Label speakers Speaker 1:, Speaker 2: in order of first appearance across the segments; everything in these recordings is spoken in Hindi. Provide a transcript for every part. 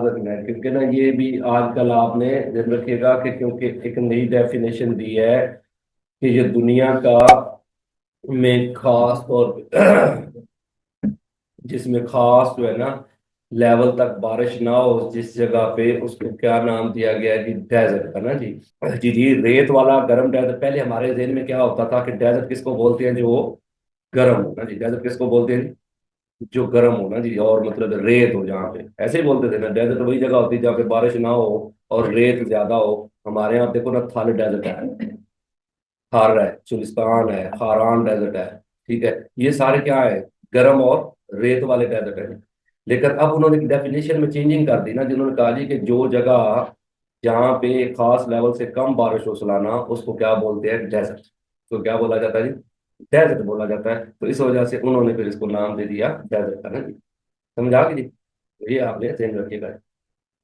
Speaker 1: याद रखना है, क्योंकि ना ये भी आजकल आपने ध्यान रखिएगा कि क्योंकि एक नई डेफिनेशन दी है कि ये दुनिया का में खास तौर पे जिसमें खास जो है ना लेवल तक बारिश ना हो जिस जगह पे, उसको क्या नाम दिया गया है जी? डेजर्ट का ना जी। जी जी, रेत वाला गर्म डेजर्ट। पहले हमारे जहन में क्या होता था कि डेजर्ट किसको बोलते हैं? जो गर्म हो ना जी। डेजर्ट किसको बोलते हैं? जो गर्म हो ना जी, और मतलब रेत हो जहाँ पे, ऐसे ही बोलते थे ना। डेजर्ट वही जगह होती है जहाँ पे बारिश ना हो और रेत ज्यादा हो। हमारे यहाँ देखो ना, थार डेजर्ट है, थार है, चुलिस्तान है, खारान डेजर्ट है। ठीक है, ये सारे क्या है? गर्म और रेत वाले डेजर्ट है। लेकिन अब उन्होंने डेफिनेशन में चेंजिंग कर दी ना, जिन्होंने कहा जी कि जो जगह जहाँ पे खास लेवल से कम बारिश हो सालाना, उसको क्या बोलते हैं? डेजर्ट। तो क्या बोला जाता है जी? डेजर्ट बोला जाता है। तो इस वजह से उन्होंने फिर इसको नाम दे दिया डेजर्ट का ना जी। समझ आ गई जी? तो ये आपने ध्यान रखिएगा।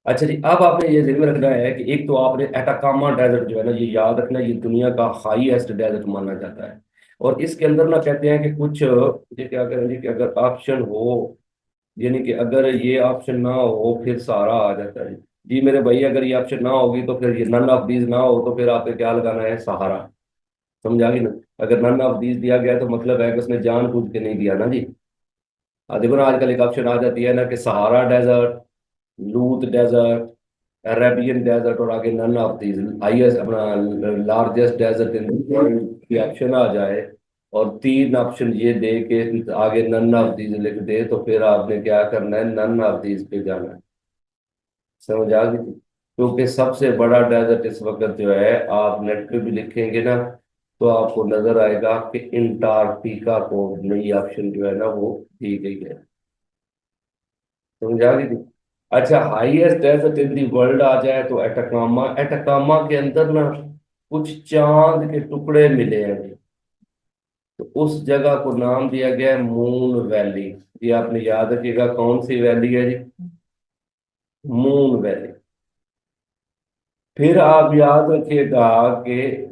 Speaker 1: अच्छा जी, अब आपने ये ध्यान में रखना है कि एक तो आपने एटाकामा डेजर्ट जो है ना, ये याद रखना, ये दुनिया का हाईएस्ट डेजर्ट माना जाता है। और इसके अंदर ना कहते हैं कि कुछ ये क्या करेंगे कि अगर ऑप्शन हो, यानी कि अगर ये ऑप्शन ना हो फिर सारा आ जाता है जी मेरे भाई। अगर ये ऑप्शन ना होगी तो फिर ये नन ऑफ दीज ना हो तो फिर आपको क्या लगाना है? सहारा। समझ आ गई ना? अगर नन ऑफ दीज दिया गया है तो मतलब है कि उसने जानबूझ के नहीं दिया ना जी। देखो ना, आजकल एक ऑप्शन आ जाती है ना कि सहारा डेजर्ट, लूत डेजर्ट, अरेबियन डेजर्ट, और आगे नन ऑफ दीज, हाईएस्ट अपना लार्जेस्ट डेजर्ट इन की ऑप्शन आ जाए, और तीन ऑप्शन ये दे के आगे नन ऑफ दीज लिख दे, तो फिर आपने क्या करना है? नन ऑफ दीज पे जाना है। समझ आ गई? क्योंकि सबसे बड़ा डेजर्ट इस वक्त जो है, आप नेट पे भी लिखेंगे ना तो आपको नजर आएगा कि अंटार्कटिका को नई ऑप्शन जो है ना वो दी गई है। समझ आ गई थी? अच्छा, highest desert in the world आ जाए तो एटाकामा। एटाकामा के अंदर ना कुछ चांद के टुकड़े मिले हैं जी। तो उस जगह को नाम दिया गया है मून वैली। ये आपने याद रखिएगा, कौन सी वैली है जी? Moon valley. फिर आप याद रखिएगा कि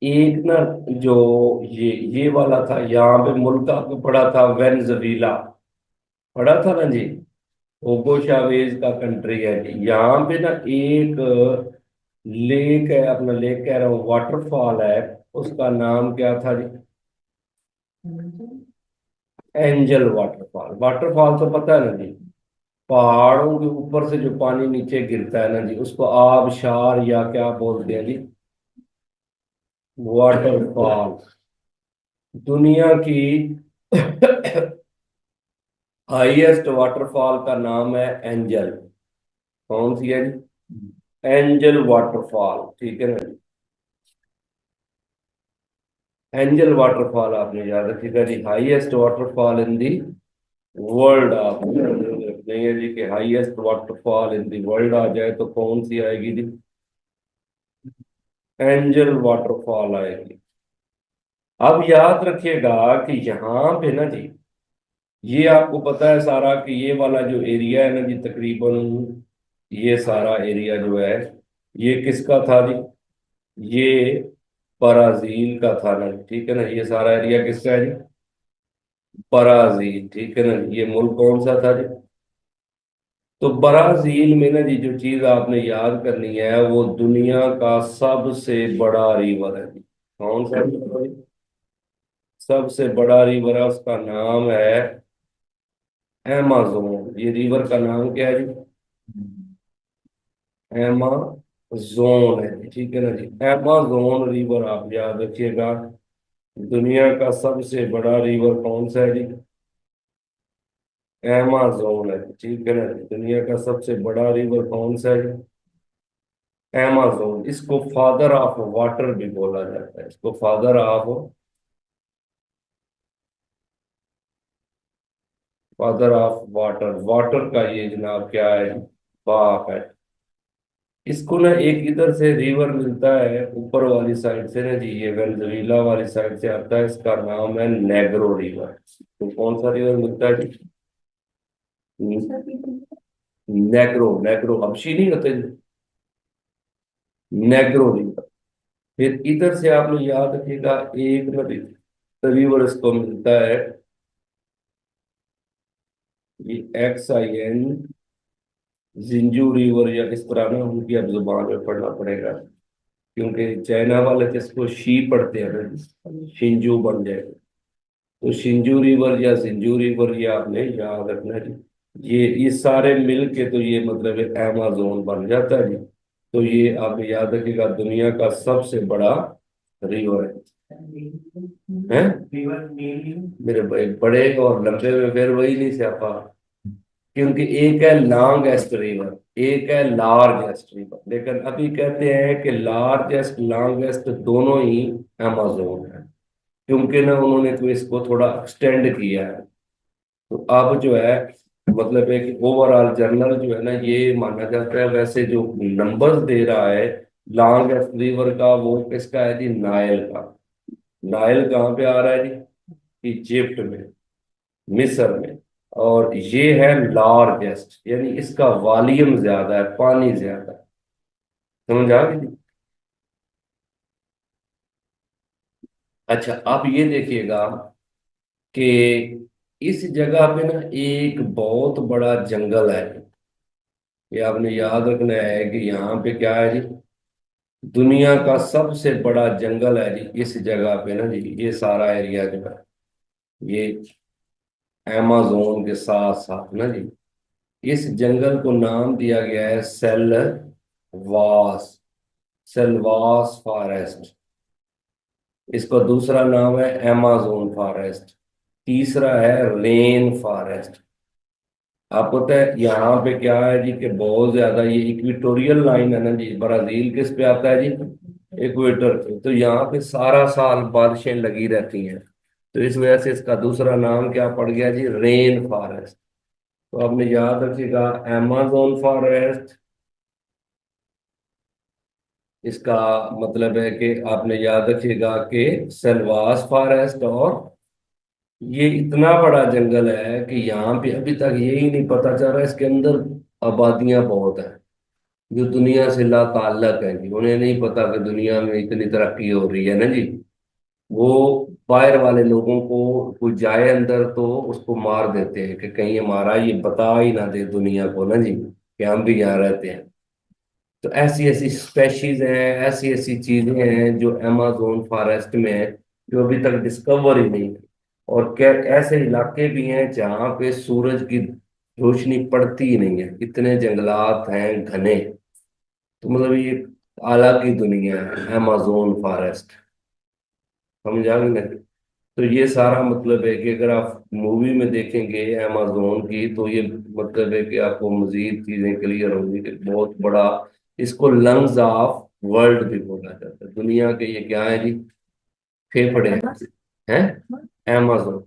Speaker 1: एक ना, जो ये वाला था, यहाँ पे मुल्क आपको पड़ा था वेनेजुएला, पड़ा था ना जी। ओगो चावेज का कंट्री है जी। यहाँ पे ना एक लेक है, अपना लेक कह रहा हूँ, वाटरफॉल है। उसका नाम क्या था जी? Angel waterfall. वाटरफॉल तो पता है ना जी, पहाड़ों के ऊपर से जो पानी नीचे गिरता है ना जी, उसको आबशार या क्या बोलते हैं जी? वाटरफॉल। दुनिया की हाईएस्ट वाटरफॉल का नाम है एंजल। कौन सी है जी? Angel waterfall. ठीक है ना? एंजल वाटरफॉल आपने याद रखिएगा जी। Highest waterfall in the world. आप नहीं है जी कि highest waterfall in the world आ जाए तो कौन सी आएगी जी? एंजल वाटरफॉल आएगी। अब याद रखिएगा कि यहाँ पे ना जी, ये आपको पता है सारा कि ये वाला जो एरिया है ना जी, तकरीबन ये सारा एरिया जो है, ये किसका था जी? ये ब्राजील का था ना। ठीक है ना? ये सारा एरिया किसका है जी? ब्राजील। ठीक है ना? ये मुल्क कौन सा था जी? तो ब्राजील में ना जी, जो चीज आपने याद करनी है, वो दुनिया का सबसे बड़ा रिवर है जी। कौन सा रिवर है? सबसे बड़ा रिवर है, उसका नाम है एमाजोन। ये रिवर का नाम क्या है जी? एमाजोन है जी। ठीक है ना जी? एमाजोन रिवर आप याद रखिएगा। दुनिया का सबसे बड़ा रिवर कौन सा है जी? एमाजोन है। ठीक है ना जी? दुनिया का सबसे बड़ा रिवर कौन सा है जी? एमाजोन। इसको फादर ऑफ वाटर भी बोला जाता है। इसको father of, father of water. Water का ये जनाब क्या है? बाप है। इसको ना एक इधर से रिवर मिलता है ऊपर वाली साइड से ना जी, ये वेनेजुएला वाली साइड से आता है। इसका नाम है नेग्रो रिवर। तो कौन सा रिवर मिलता है जी? नेग्रो। नेग्रो हबशी नहीं होते जी? Negro river. फिर इधर से आप लोग याद रखिएगा, एक नदी रिवर इसको मिलता है, ये XIN जिंजू रिवर या इस तरह ना उनकी अब जुबान में पढ़ना पड़ेगा, क्योंकि चाइना वाले जिसको शी पढ़ते हैं ना, शिंजू बन जाएगा। तो शिंजू रिवर या जिंजू रिवर ये आपने याद रखना जी। ये सारे मिल के तो ये मतलब अमेजोन बन जाता है जी। तो ये आप याद रखिएगा, दुनिया का सबसे बड़ा रिवर है। मेरे भाई बड़े और लंबे में फिर वही नहीं स्यापा, क्योंकि एक है लॉन्गेस्ट रिवर, एक है लार्जेस्ट रिवर, लेकिन अभी कहते हैं कि लार्जेस्ट लॉन्गेस्ट दोनों ही अमेजोन है, क्योंकि ना उन्होंने तो इसको थोड़ा एक्सटेंड किया है। तो अब जो है मतलब एक ओवरऑल जर्नल जो है ना, ये माना जाता है वैसे जो नंबर्स दे रहा है लॉन्गेस्ट रिवर का, वो किसका है जी? नाइल का। नाइल कहाँ पे आ रहा है जी? इजिप्ट में, मिस्र में। और ये है लार्जेस्ट, यानी इसका वॉल्यूम ज्यादा है, पानी ज्यादा है। समझ आ गई? अच्छा, अब ये देखिएगा कि इस जगह पे ना एक बहुत बड़ा जंगल है। ये आपने याद रखना है कि यहाँ पे क्या है जी? दुनिया का सबसे बड़ा जंगल है जी इस जगह पे ना जी। ये सारा एरिया जो है, ये अमेजोन के साथ साथ ना जी, इस जंगल को नाम दिया गया है सेलवास, सेल्वास फॉरेस्ट। इसका दूसरा नाम है अमेजोन फॉरेस्ट। तीसरा है रेन फॉरेस्ट। आपको पता है यहाँ पे क्या है जी कि बहुत ज्यादा ये इक्वेटोरियल लाइन है ना जी, ब्राजील किस पे आता है जी? इक्वेटर पे। तो यहाँ पे सारा साल बारिशें लगी रहती हैं, तो इस वजह से इसका दूसरा नाम क्या पड़ गया जी? Rain forest. तो आपने याद रखिएगा, अमेजोन फॉरेस्ट, इसका मतलब है कि आपने याद रखिएगा कि सेल्वास फॉरेस्ट। और ये इतना बड़ा जंगल है कि यहाँ पे अभी तक यही नहीं पता चल रहा, इसके अंदर आबादियां बहुत है जो दुनिया से ला ताल्लुक है जी। उन्हें नहीं पता कि दुनिया में इतनी तरक्की हो रही है ना जी। वो बाहर वाले लोगों को कोई जाए अंदर तो उसको मार देते हैं कि कहीं हमारा ये बता ही ना दे दुनिया को ना जी कि हम भी यहाँ रहते हैं। तो ऐसी ऐसी स्पेशीज हैं, ऐसी ऐसी चीजें हैं जो अमेजोन फॉरेस्ट में है, जो अभी तक डिस्कवर ही नहीं है। और क्या ऐसे इलाके भी हैं जहाँ पे सूरज की रोशनी पड़ती ही नहीं है, इतने जंगलात हैं घने। तो मतलब ये अलग ही दुनिया है अमेजोन फॉरेस्ट। समझ आ गई ना? तो ये सारा मतलब है कि अगर आप मूवी में देखेंगे अमेजोन की, तो ये मतलब है कि आपको मजीद चीजें क्लियर होंगी कि बहुत बड़ा, इसको लंग्स ऑफ वर्ल्ड भी बोला जाता है। दुनिया के ये क्या है जी? फेफड़े हैं। अमेजोन